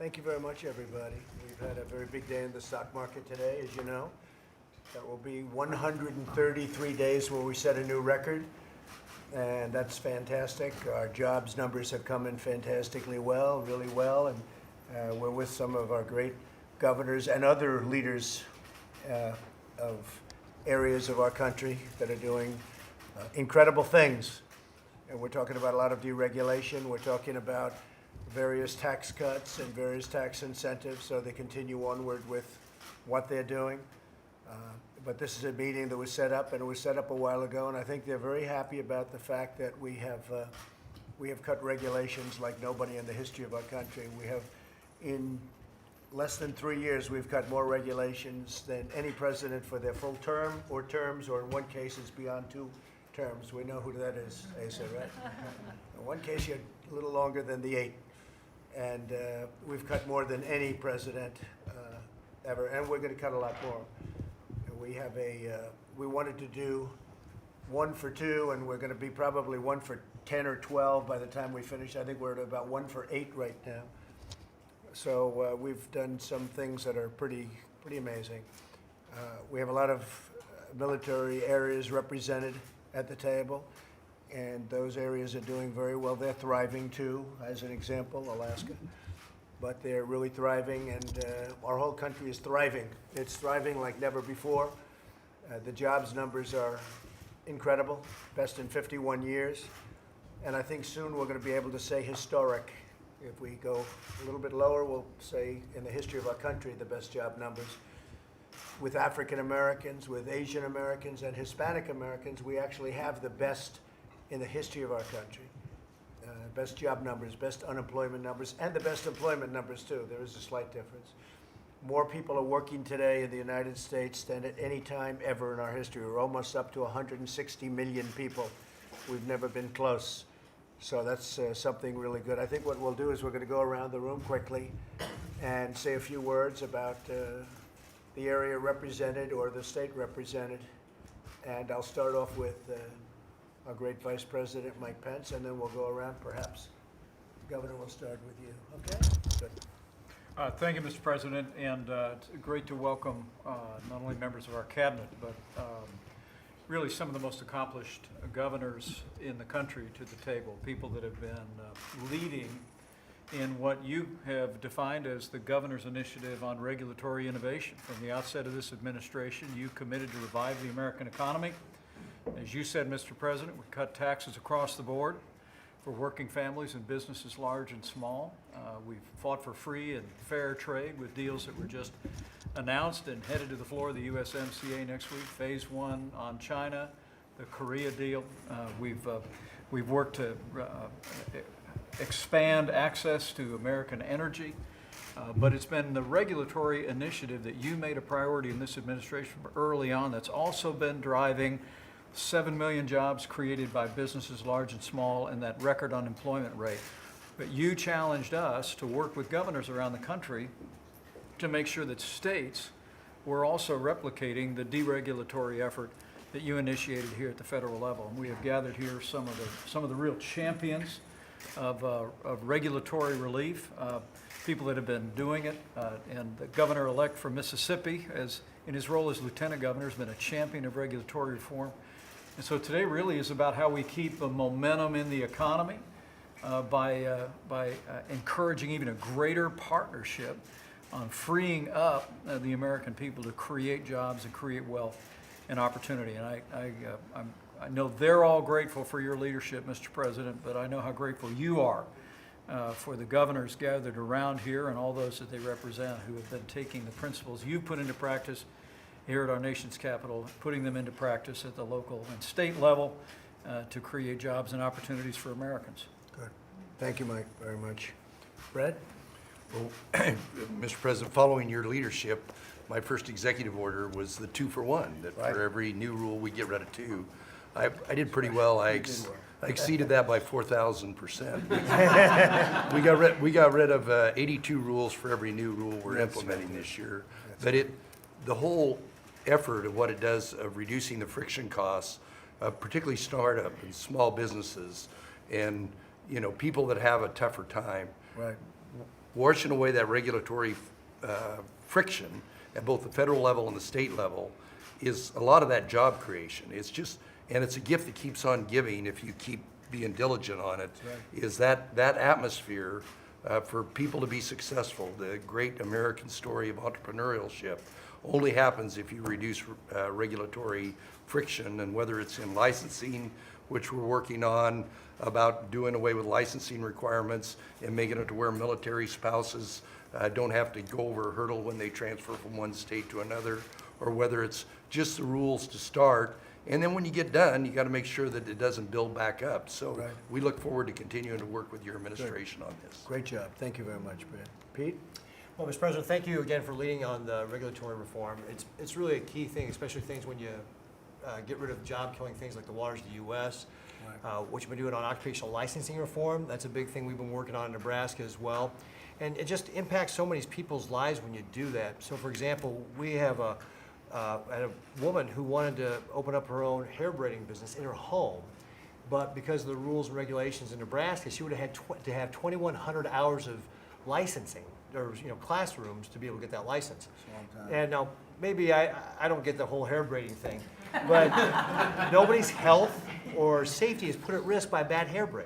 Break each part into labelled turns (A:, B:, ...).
A: Thank you very much, everybody. We've had a very big day in the stock market today, as you know. That will be 133 days where we set a new record, and that's fantastic. Our jobs numbers have come in fantastically well, really well, and we're with some of our great governors and other leaders of areas of our country that are doing incredible things. And we're talking about a lot of deregulation. We're talking about various tax cuts and various tax incentives, so they continue onward with what they're doing. But this is a meeting that was set up, and it was set up a while ago, and I think they're very happy about the fact that we have cut regulations like nobody in the history of our country. We have, in less than 3 years, we've cut more regulations than any president for their full term or terms, or in one case, it's beyond 2 terms. We know who that is, Asa, right? In one case, you had a little longer than the 8. And we've cut more than any president ever, and we're going to cut a lot more. We have we wanted to do 1 for 2, and we're going to be probably 1 for 10 or 12 by the time we finish. I think we're at about 1 for 8 right now. So we've done some things that are pretty amazing. We have a lot of military areas represented at the table, and those areas are doing very well. They're thriving too, as an example, Alaska. But they're really thriving, and our whole country is thriving. It's thriving like never before. The jobs numbers are incredible, best in 51 years. And I think soon we're going to be able to say historic. If we go a little bit lower, we'll say in the history of our country, the best job numbers. With African Americans, with Asian Americans, and Hispanic Americans, we actually have the best in the history of our country. Best job numbers, best unemployment numbers, and the best employment numbers too. There is a slight difference. More people are working today in the United States than at any time ever in our history. We're almost up to 160 million people. We've never been close. So that's something really good. I think what we'll do is we're going to go around the room quickly and say a few words about the area represented or the state represented. And I'll start off with our great Vice President, Mike Pence, and then we'll go around. Perhaps Governor will start with you. Okay? Good.
B: Thank you, Mr. President, and it's great to welcome not only members of our cabinet, but really some of the most accomplished governors in the country to the table, people that have been leading in what you have defined as the Governor's Initiative on Regulatory Innovation. From the outset of this administration, you committed to revive the American economy. As you said, Mr. President, we cut taxes across the board for working families and businesses large and small. We've fought for free and fair trade with deals that were just announced and headed to the floor of the USMCA next week. Phase 1 on China, the Korea deal. We've worked to expand access to American energy. But it's been the regulatory initiative that you made a priority in this administration early on that's also been driving 7 million jobs created by businesses large and small, and that record unemployment rate. But you challenged us to work with governors around the country to make sure that states were also replicating the deregulatory effort that you initiated here at the federal level. And we have gathered here some of the real champions of regulatory relief, people that have been doing it, and the governor-elect from Mississippi, as in his role as lieutenant governor, has been a champion of regulatory reform. And so today really is about how we keep the momentum in the economy by encouraging even a greater partnership on freeing up the American people to create jobs and create wealth and opportunity. And I know they're all grateful for your leadership, Mr. President, but I know how grateful you are for the governors gathered around here and all those that they represent who have been taking the principles you've put into practice here at our nation's capital, putting them into practice at the local and state level to create jobs and opportunities for Americans.
A: Good. Thank you, Mike, very much. Brad?
C: Well, Mr. President, following your leadership, my first executive order was the 2 for 1, that
A: Right.
C: for every new rule, we get rid of 2. I did pretty well. I exceeded that by 4,000%. We got rid of 82 rules for every new rule we're implementing this year. But the whole effort of what it does of reducing the friction costs, particularly startup and small businesses, and people that have a tougher time.
A: Right.
C: washing away that regulatory friction at both the federal level and the state level is a lot of that job creation. It's just, and it's a gift that keeps on giving if you keep being diligent on it, is that atmosphere for people to be successful. The great American story of entrepreneurship only happens if you reduce regulatory friction, and whether it's in licensing, which we're working on, about doing away with licensing requirements and making it to where military spouses don't have to go over a hurdle when they transfer from one state to another, or whether it's just the rules to start. And then when you get done, you got to make sure that it doesn't build back up. So
A: Right.
C: we look forward to continuing to work with your administration on this.
A: Great job. Thank you very much, Brad. Pete?
D: Well, Mr. President, thank you again for leading on the regulatory reform. It's really a key thing, especially things when you get rid of job-killing things like the waters of the U.S., what you've been doing on occupational licensing reform. That's a big thing we've been working on in Nebraska as well. And it just impacts so many people's lives when you do that. So, for example, we have a woman who wanted to open up her own hair braiding business in her home, but because of the rules and regulations in Nebraska, she would have had to have 2,100 hours of licensing, or classrooms to be able to get that license. And now, maybe I don't get the whole hair braiding thing, but nobody's health or safety is put at risk by bad hair braid.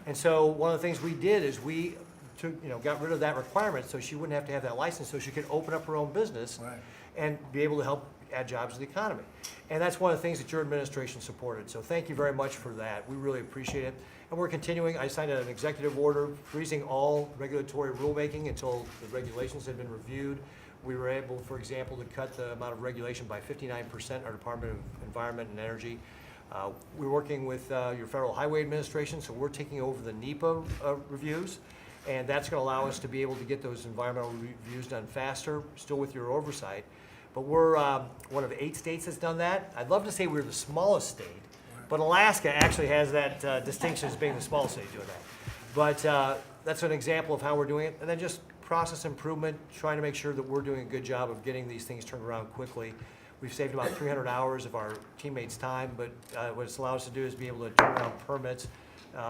D: And so one of the things we did is we got rid of that requirement so she wouldn't have to have that license, so she could open up her own business and be able to help add jobs to the economy. And that's one of the things that your administration supported. So thank you very much for that. We really appreciate it. And we're continuing. I signed an executive order freezing all regulatory rulemaking until the regulations had been reviewed. We were able, for example, to cut the amount of regulation by 59% in our Department of Environment and Energy. We're working with your Federal Highway Administration, so we're taking over the NEPA reviews. And that's going to allow us to be able to get those environmental reviews done faster, still with your oversight. But we're one of 8 states that's done that. I'd love to say we're the smallest state, but Alaska actually has that distinction as being the smallest state doing that. But that's an example of how we're doing it. And then just process improvement, trying to make sure that we're doing a good job of getting these things turned around quickly. We've saved about 300 hours of our teammates' time, but what it's allowed us to do is be able to turn around permits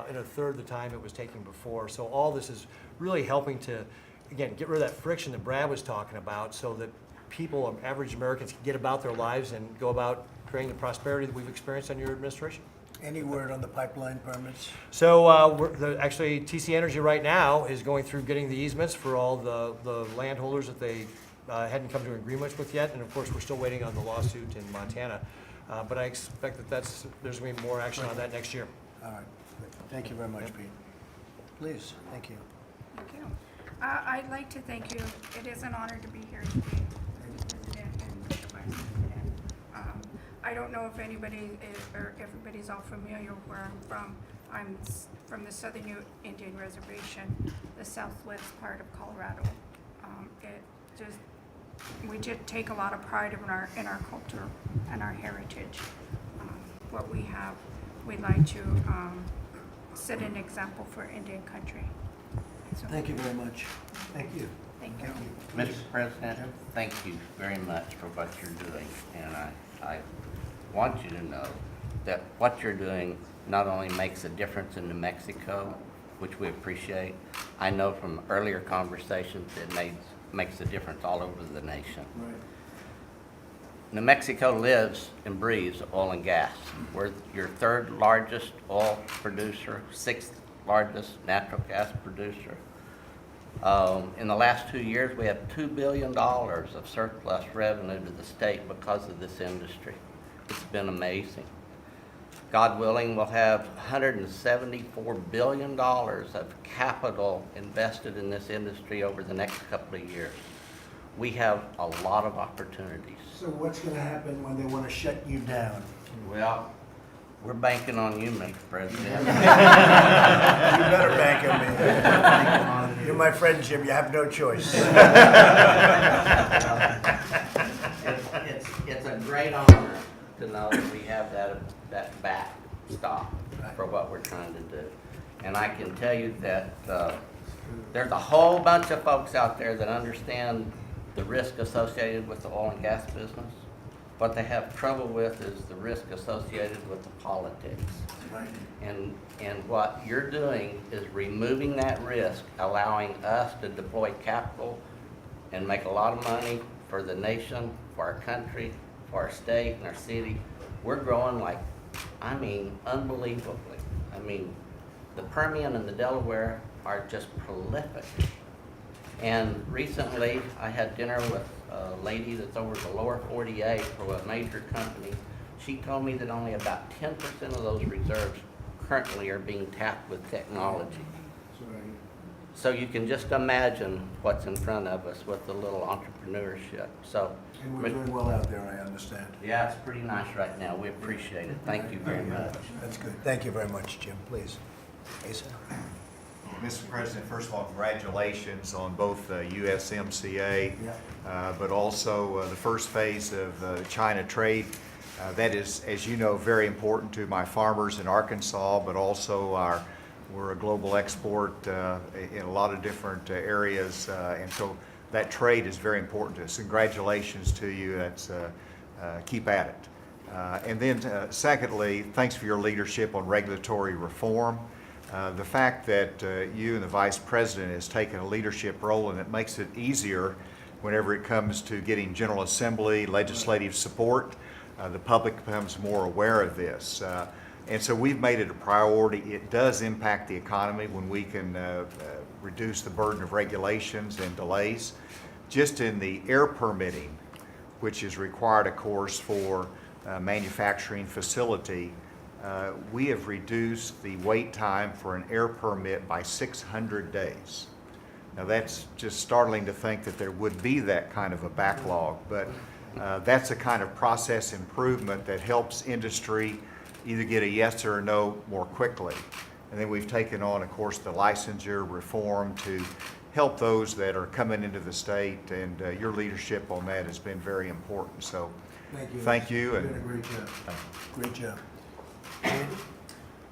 D: in a third the time it was taking before. So all this is really helping to, again, get rid of that friction that Brad was talking about, so that people, average Americans, can get about their lives and go about creating the prosperity that we've experienced under your administration.
A: Any word on the pipeline permits?
D: So actually, TC Energy right now is going through getting the easements for all the landholders that they hadn't come to agreements with yet. And of course, we're still waiting on the lawsuit in Montana. But I expect that there's going to be more action on that next year.
A: All right. Thank you very much, Pete. Please, thank you.
E: Thank you. I'd like to thank you. It is an honor to be here today, Mr. President and Mr. Vice President. I don't know if anybody is, or everybody's all familiar where I'm from. I'm from the Southern Indian Reservation, the southwest part of Colorado. We just take a lot of pride in our culture and our heritage. What we have, we'd like to set an example for Indian country. So,
A: Thank you very much. Thank you.
E: thank you.
A: Thank you.
F: Mr. President, thank you very much for what you're doing. And I want you to know that what you're doing not only makes a difference in New Mexico, which we appreciate, I know from earlier conversations it makes a difference all over the nation.
A: Right.
F: New Mexico lives and breathes oil and gas. We're your 3rd largest oil producer, 6th largest natural gas producer. In the last 2 years, we have $2 billion of surplus revenue to the state because of this industry. It's been amazing. God willing, we'll have $174 billion of capital invested in this industry over the next couple of years. We have a lot of opportunities.
A: So what's going to happen when they want to shut you down?
F: Well, we're banking on you, Mr. President.
A: You better bank on me. You're my friend, Jim. You have no choice.
F: It's a great honor to know that we have that backstop for what we're trying to do. And I can tell you that there's a whole bunch of folks out there that understand the risk associated with the oil and gas business. What they have trouble with is the risk associated with the politics.
A: Right.
F: And what you're doing is removing that risk, allowing us to deploy capital and make a lot of money for the nation, for our country, for our state and our city. We're growing like, I mean, unbelievably. I mean, the Permian and the Delaware are just prolific. And recently, I had dinner with a lady that's over the lower 48 for a major company. She told me that only about 10% of those reserves currently are being tapped with technology. So you can just imagine what's in front of us with the little entrepreneurship. So,
A: And we're doing well out there, I understand.
F: yeah, it's pretty nice right now. We appreciate it. Thank you very much.
A: That's good. Thank you very much, Jim, please. Asa?
G: Mr. President, first of all, congratulations on both USMCA, but also the first phase of China trade. That is, as you know, very important to my farmers in Arkansas, but also we're a global export in a lot of different areas, and so that trade is very important to us. Congratulations to you. That's keep at it. And then secondly, thanks for your leadership on regulatory reform. The fact that you and the Vice President has taken a leadership role, and it makes it easier whenever it comes to getting General Assembly legislative support. The public becomes more aware of this. And so we've made it a priority. It does impact the economy when we can reduce the burden of regulations and delays. Just in the air permitting, which is required, of course, for manufacturing facility, we have reduced the wait time for an air permit by 600 days. Now that's just startling to think that there would be that kind of a backlog, but that's a kind of process improvement that helps industry either get a yes or a no more quickly. And then we've taken on, of course, the licensure reform to help those that are coming into the state, and your leadership on that has been very important. So thank you.
A: You're doing a great job. Great job. Andy?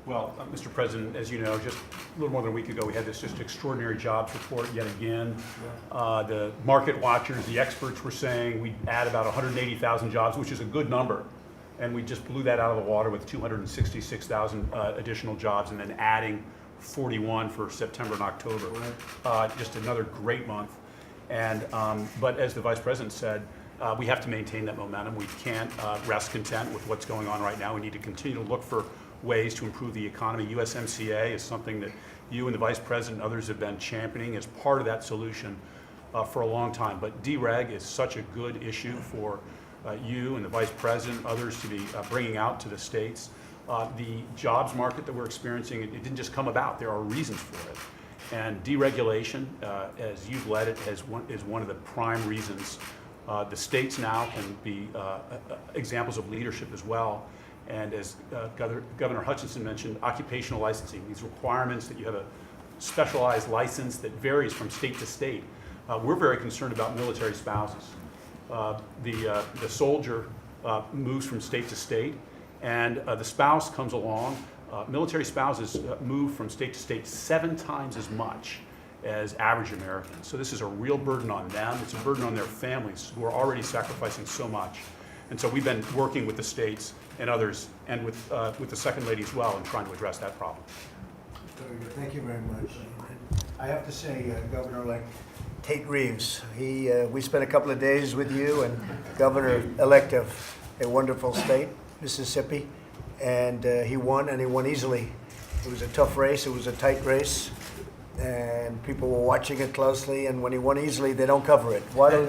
H: Well, Mr. President, as you know, just a little more than a week ago, we had this just extraordinary jobs report yet again. The market watchers, the experts were saying we'd add about 180,000 jobs, which is a good number. And we just blew that out of the water with 266,000 additional jobs, and then adding 41 for September and October. Just another great month. And but as the Vice President said, we have to maintain that momentum. We can't rest content with what's going on right now. We need to continue to look for ways to improve the economy. USMCA is something that you and the Vice President and others have been championing as part of that solution for a long time. But dereg is such a good issue for you and the Vice President, others to be bringing out to the states. The jobs market that we're experiencing, it didn't just come about. There are reasons for it. And deregulation, as you've led it, is one of the prime reasons. The states now can be examples of leadership as well. And as Governor Hutchinson mentioned, occupational licensing, these requirements that you have a specialized license that varies from state to state. We're very concerned about military spouses. The soldier moves from state to state, and the spouse comes along. Military spouses move from state to state 7 times as much as average Americans. So this is a real burden on them. It's a burden on their families who are already sacrificing so much. And so we've been working with the states and others, and with the Second Lady as well, in trying to address that problem.
A: Very good. Thank you very much. I have to say, Governor-elect Tate Reeves, we spent a couple of days with you, and Governor-elect of a wonderful state, Mississippi, and he won easily. It was a tough race. It was a tight race, and people were watching it closely, and when he won easily, they don't cover it. Why is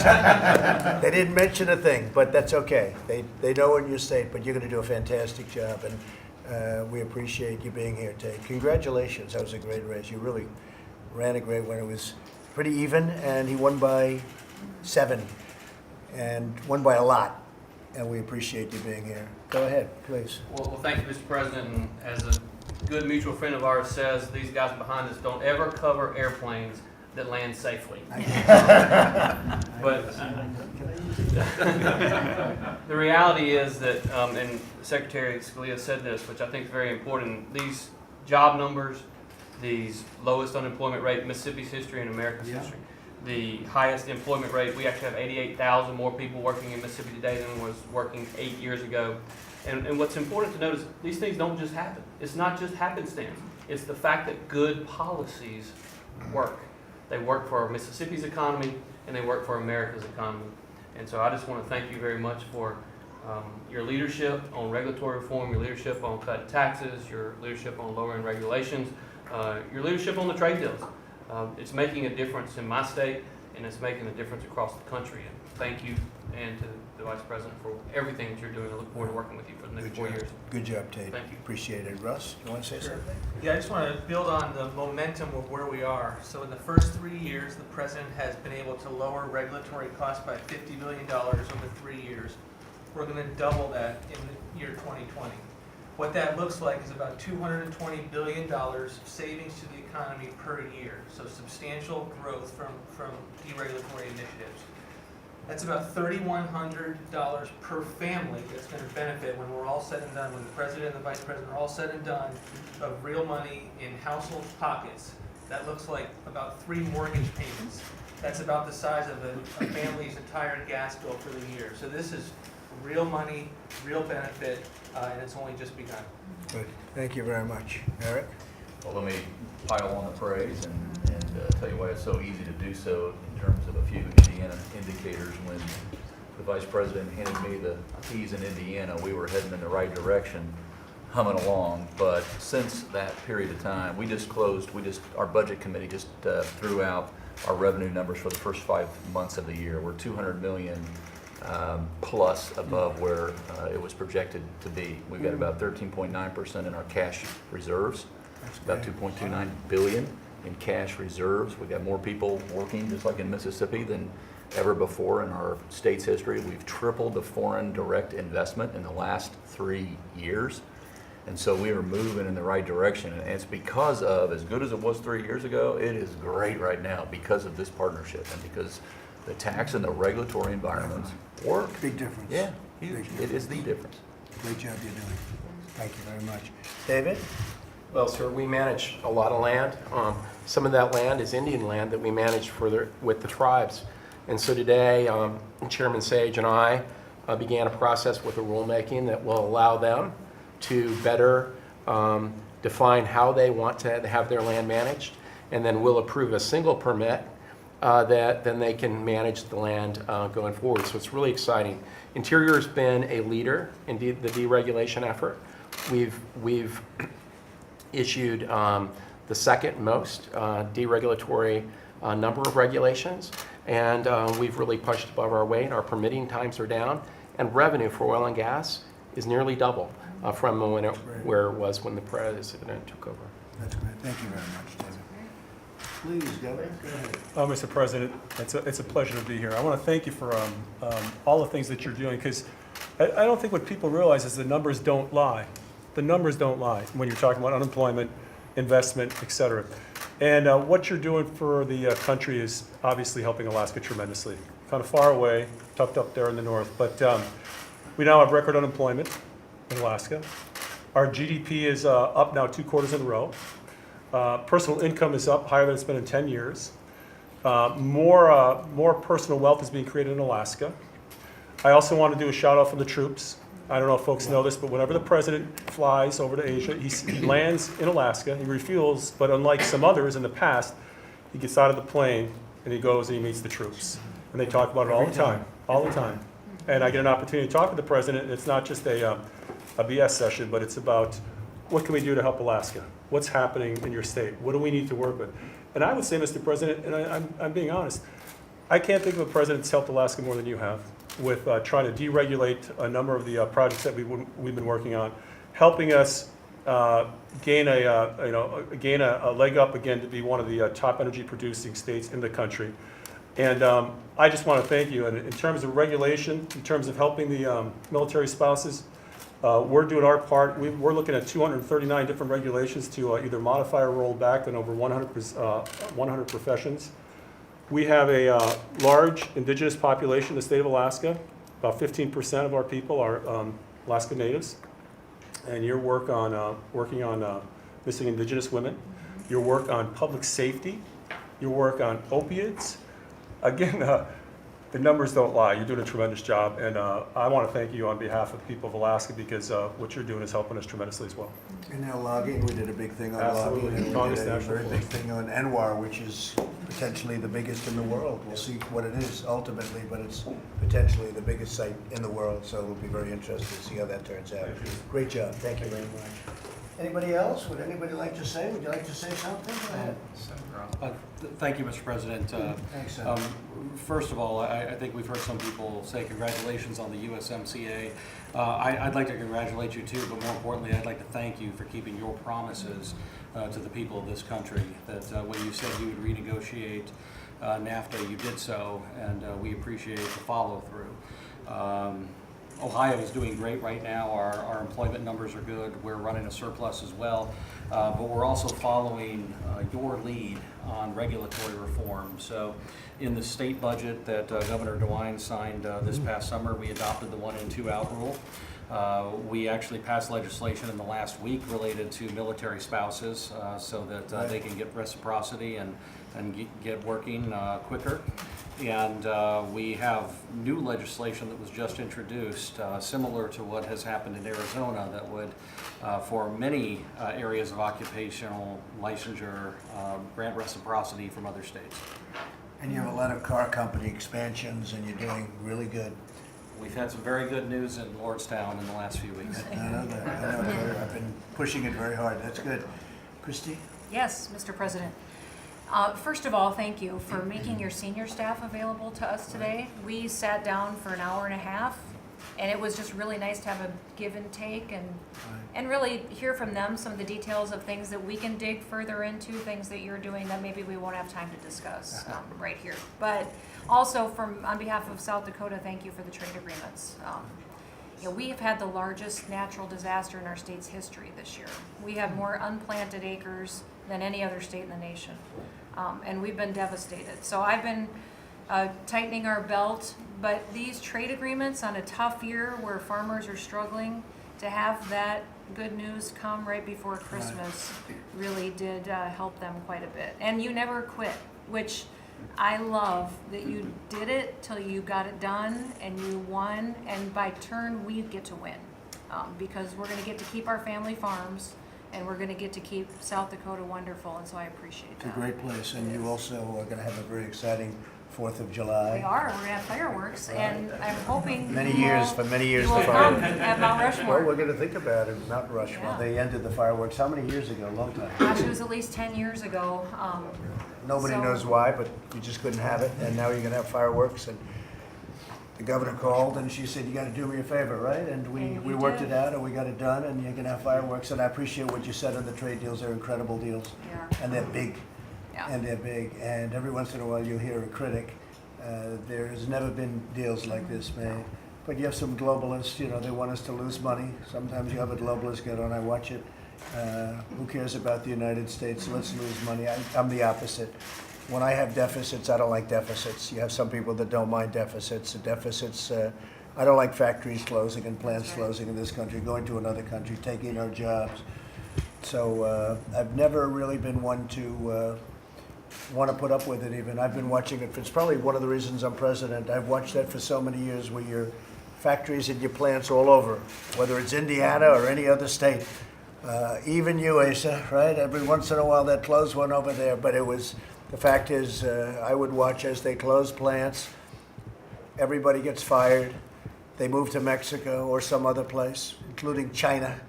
A: that? They didn't mention a thing, but that's okay. They know in your state, but you're going to do a fantastic job, and we appreciate you being here, Tate. Congratulations. That was a great race. You really ran a great one. It was pretty even, and he won by 7, and won by a lot, and we appreciate you being here. Go ahead, please.
I: Well, thank you, Mr. President. And as a good mutual friend of ours says, these guys behind us don't ever cover airplanes that land safely. But the reality is that, and Secretary Scalia said this, which I think is very important, these job numbers, these lowest unemployment rate in Mississippi's history and America's history, the highest employment rate, we actually have 88,000 more people working in Mississippi today than was working 8 years ago. And what's important to note is these things don't just happen. It's not just happenstance. It's the fact that good policies work. They work for Mississippi's economy, and they work for America's economy. And so I just want to thank you very much for your leadership on regulatory reform, your leadership on cutting taxes, your leadership on lowering regulations, your leadership on the trade deals. It's making a difference in my state, and it's making a difference across the country. And thank you, and to the Vice President, for everything that you're doing. I look forward to working with you for the next 4 years.
A: Good job, Tate.
I: Thank you.
A: Appreciate it. Russ, you want to say something?
J: Yeah, I just want to build on the momentum of where we are. So in the first 3 years, the president has been able to lower regulatory costs by $50 million over 3 years. We're going to double that in the year 2020. What that looks like is about $220 billion of savings to the economy per year. So substantial growth from deregulatory initiatives. That's about $3,100 per family that's going to benefit when we're all said and done, when the president and the vice president are all said and done, of real money in household pockets. That looks like about 3 mortgage payments. That's about the size of a family's entire gas bill for the year. So this is real money, real benefit, and it's only just begun.
A: Good. Thank you very much. Eric?
K: Well, let me pile on the praise and tell you why it's so easy to do so in terms of a few Indiana indicators. When the Vice President handed me the keys in Indiana, we were heading in the right direction, humming along. But since that period of time, our budget committee just threw out our revenue numbers for the first 5 months of the year. We're 200 million plus above where it was projected to be. We've got about 13.9% in our cash reserves, about 2.29 billion in cash reserves. We've got more people working, just like in Mississippi, than ever before in our state's history. We've tripled the foreign direct investment in the last 3 years. And so we are moving in the right direction. And it's because of, as good as it was 3 years ago, it is great right now because of this partnership and because the tax and the regulatory environments work.
A: Big difference.
K: Yeah,
A: Big
K: huge.
A: difference.
K: It is the difference.
A: Great job you're doing. Thank you very much. David?
L: Well, sir, we manage a lot of land. Some of that land is Indian land that we manage with the tribes. And so today, Chairman Sage and I began a process with a rulemaking that will allow them to better define how they want to have their land managed. And then we'll approve a single permit that then they can manage the land going forward. So it's really exciting. Interior has been a leader in the deregulation effort. We've issued the second most deregulatory number of regulations, and we've really pushed above our weight. Our permitting times are down, and revenue for oil and gas is nearly double from where it was when the president took over.
A: That's great. Thank you very much, David. Please, David, go ahead.
H: Mr. President, it's a pleasure to be here. I want to thank you for all the things that you're doing, because I don't think what people realize is the numbers don't lie. The numbers don't lie when you're talking about unemployment, investment, et cetera. And what you're doing for the country is obviously helping Alaska tremendously. Kind of far away, tucked up there in the north, but we now have record unemployment in Alaska. Our GDP is up now 2 quarters in a row. Personal income is up higher than it's been in 10 years. More personal wealth is being created in Alaska. I also want to do a shout out for the troops. I don't know if folks know this, but whenever the president flies over to Asia, he lands in Alaska, he refuels, but unlike some others in the past, he gets out of the plane and he goes and he meets the troops. And they talk about it all the time, all the time. And I get an opportunity to talk with the president, and it's not just a BS session, but it's about what can we do to help Alaska? What's happening in your state? What do we need to work with? And I would say, Mr. President, and I'm being honest, I can't think of a president that's helped Alaska more than you have with trying to deregulate a number of the projects that we've been working on, helping us gain a leg up again to be one of the top energy producing states in the country. And I just want to thank you. And in terms of regulation, in terms of helping the military spouses, we're doing our part. We're looking at 239 different regulations to either modify or roll back in over 100 professions. We have a large indigenous population in the state of Alaska. About 15% of our people are Alaska natives. And your work on working on missing indigenous women, your work on public safety, your work on opiates. Again,
M: the numbers don't lie. You're doing a tremendous job, and I want to thank you on behalf of the people of Alaska because what you're doing is helping us tremendously as well.
A: And now logging, we did a big thing on
M: Absolutely.
A: logging, and we
M: Strongest
A: did a
M: national
A: very big
M: forest.
A: thing on Anwar, which is potentially the biggest in the world. We'll see what it is ultimately, but it's potentially the biggest site in the world, so it'll be very interesting to see how that turns out. Great job, thank you very much. Anybody else? Would anybody like to say? Would you like to say something? Go ahead.
N: Thank you, Mr. President.
A: Thanks, Senator.
N: First of all, I think we've heard some people say congratulations on the USMCA. I'd like to congratulate you too, but more importantly, I'd like to thank you for keeping your promises to the people of this country, that when you said you would renegotiate NAFTA, you did so, and we appreciate the follow-through. Ohio is doing great right now. Our employment numbers are good. We're running a surplus as well. But we're also following your lead on regulatory reform. So in the state budget that Governor DeWine signed this past summer, we adopted the 1 in 2 out rule. We actually passed legislation in the last week related to military spouses so that they can get reciprocity and get working quicker. And we have new legislation that was just introduced, similar to what has happened in Arizona, that would, for many areas of occupational licensure, grant reciprocity from other states.
A: And you have a lot of car company expansions, and you're doing really good.
N: We've had some very good news in Lordstown in the last few weeks.
A: I know that. I know it. I've been pushing it very hard. That's good. Christy?
O: Yes, Mr. President. First of all, thank you for making your senior staff available to us today. We sat down for an hour and a half, and it was just really nice to have a give and take and really hear from them some of the details of things that we can dig further into, things that you're doing that maybe we won't have time to discuss right here. But also on behalf of South Dakota, thank you for the trade agreements. We have had the largest natural disaster in our state's history this year. We have more unplanted acres than any other state in the nation. And we've been devastated. So I've been tightening our belt, but these trade agreements on a tough year where farmers are struggling, to have that good news come right before Christmas really did help them quite a bit. And you never quit, which I love that you did it till you got it done and you won, and by turn we get to win because we're going to get to keep our family farms and we're going to get to keep South Dakota wonderful, and so I appreciate that.
A: It's a great place, and you also are going to have a very exciting 4th of July.
O: We are. We're going to have fireworks, and I'm hoping
A: For many years,
O: you
A: the
O: will come
A: fireworks.
O: at Mount Rushmore.
A: Well, we're going to think about it, Mount Rushmore.
O: Yeah.
A: They ended the fireworks how many years ago? A long time.
O: Gosh, it was at least 10 years ago.
A: Nobody
O: so-
A: knows why, but you just couldn't have it, and now you're going to have fireworks. And the governor called, and she said, "You got to do me a favor, right?" And we
O: And you
A: worked
O: did.
A: it out, and we got it done, and you're going to have fireworks. And I appreciate what you said on the trade deals. They're incredible deals,
O: Yeah.
A: and they're big,
O: Yeah.
A: and they're big. And every once in a while, you'll hear a critic. There has never been deals like this made. But you have some globalists, they want us to lose money. Sometimes you have a globalist get on, I watch it. Who cares about the United States? Let's lose money. I'm the opposite. When I have deficits, I don't like deficits. You have some people that don't mind deficits. I don't like factories closing and plants closing in this country, going to another country, taking our jobs. So I've never really been one to want to put up with it even. I've been watching it. It's probably one of the reasons I'm president. I've watched that for so many years, where your factories and your plants all over, whether it's Indiana or any other state. Even you, Asa, right? Every once in a while that closed one over there, but the fact is, I would watch as they close plants. Everybody gets fired. They move to Mexico or some other place, including China.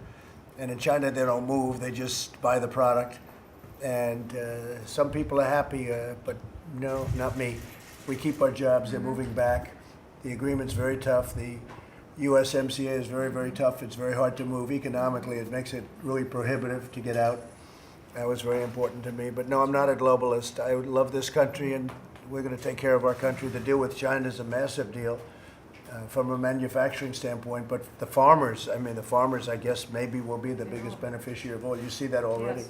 A: And in China, they don't move. They just buy the product. And some people are happy, but no, not me. We keep our jobs. They're moving back. The agreement's very tough. The USMCA is very, very tough. It's very hard to move. Economically, it makes it really prohibitive to get out. That was very important to me. But no, I'm not a globalist. I love this country, and we're going to take care of our country. The deal with China is a massive deal from a manufacturing standpoint. But the farmers, I guess, maybe will be the biggest beneficiary of all. You see that already.
O: Yes.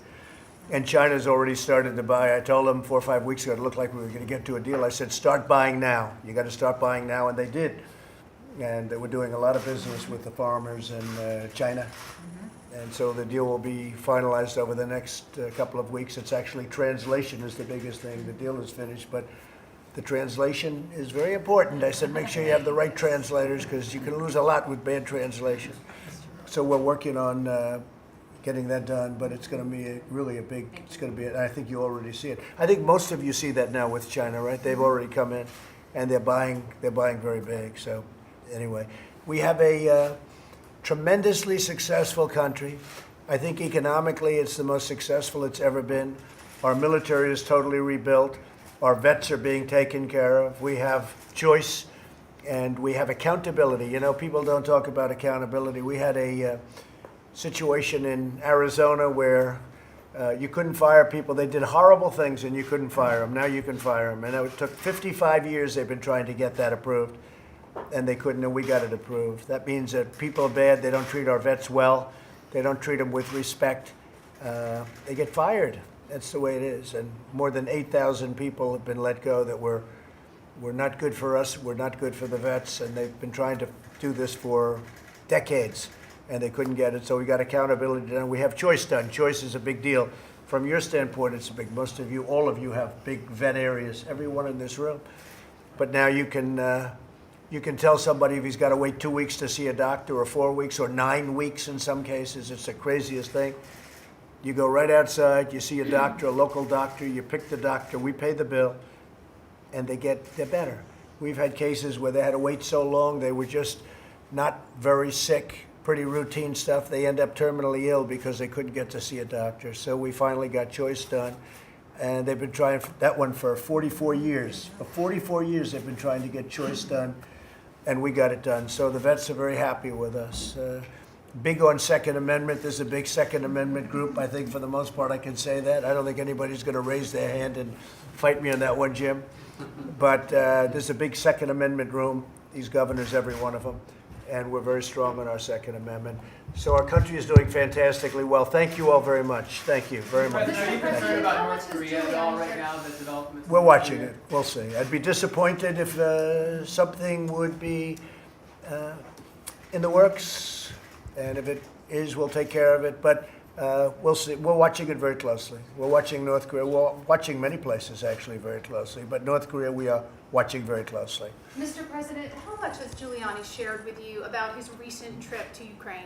A: And China's already started to buy. I told them 4 or 5 weeks ago, it looked like we were going to get to a deal. I said, start buying now. You got to start buying now, and they did. And we're doing a lot of business with the farmers in China. And so the deal will be finalized over the next couple of weeks. It's actually translation is the biggest thing. The deal is finished, but the translation is very important. I said, make sure you have the right translators because you can lose a lot with bad translation. So we're working on getting that done, but it's going to be really a big, it's going to be, I think you already see it. I think most of you see that now with China, right? They've already come in and they're buying very big. So anyway, we have a tremendously successful country. I think economically it's the most successful it's ever been. Our military is totally rebuilt. Our vets are being taken care of. We have choice and we have accountability. You know, people don't talk about accountability. We had a situation in Arizona where you couldn't fire people. They did horrible things and you couldn't fire them. Now you can fire them. And it took 55 years they've been trying to get that approved. And they couldn't, and we got it approved. That means that people are bad. They don't treat our vets well. They don't treat them with respect. They get fired. That's the way it is. And more than 8,000 people have been let go that were not good for us, were not good for the vets, and they've been trying to do this for decades, and they couldn't get it. So we got accountability done. We have choice done. Choice is a big deal. From your standpoint, it's big. Most of you, all of you have big vet areas, everyone in this room. But now you can tell somebody if he's got to wait 2 weeks to see a doctor, or 4 weeks, or 9 weeks in some cases. It's the craziest thing. You go right outside, you see a doctor, a local doctor, you pick the doctor, we pay the bill, and they're better. We've had cases where they had to wait so long, they were just not very sick, pretty routine stuff. They end up terminally ill because they couldn't get to see a doctor. So we finally got choice done. And they've been trying that one for 44 years. For 44 years they've been trying to get choice done, and we got it done. So the vets are very happy with us. Big on Second Amendment. There's a big Second Amendment group. I think for the most part I can say that. I don't think anybody's going to raise their hand and fight me on that one, Jim. But there's a big Second Amendment room. These governors, every one of them. And we're very strong on our Second Amendment. So our country is doing fantastically well. Thank you all very much. Thank you very much.
J: Are you concerned about North Korea at all right now, the developments?
A: We're watching it. We'll see. I'd be disappointed if something would be in the works. And if it is, we'll take care of it. But we'll see. We're watching it very closely. We're watching North Korea. We're watching many places, actually, very closely. But North Korea, we are watching very closely.
P: Mr. President, how much has Giuliani shared with you about his recent trip to Ukraine?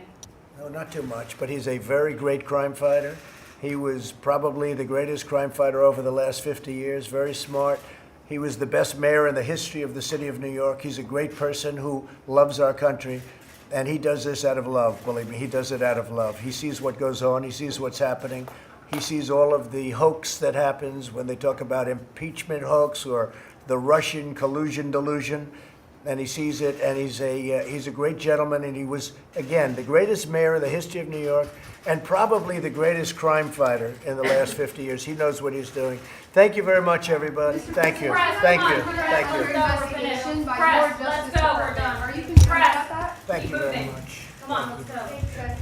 A: No, not too much. But he's a very great crime fighter. He was probably the greatest crime fighter over the last 50 years. Very smart. He was the best mayor in the history of the city of New York. He's a great person who loves our country. And he does this out of love, believe me. He does it out of love. He sees what goes on. He sees what's happening. He sees all of the hoax that happens when they talk about impeachment hoax or the Russian collusion delusion. And he sees it, and he's a great gentleman. And he was, again, the greatest mayor in the history of New York and probably the greatest crime fighter in the last 50 years. He knows what he's doing. Thank you very much, everybody. Thank you. Thank you. Thank you.
P: Investigation by
Q: Press,
P: your Justice
Q: let's go, we're
P: Department.
Q: done.
P: Are you concerned
Q: Press.
P: about that?
A: Thank you very
Q: moving.
A: much.
Q: Come on, let's go.
P: Thanks, guys.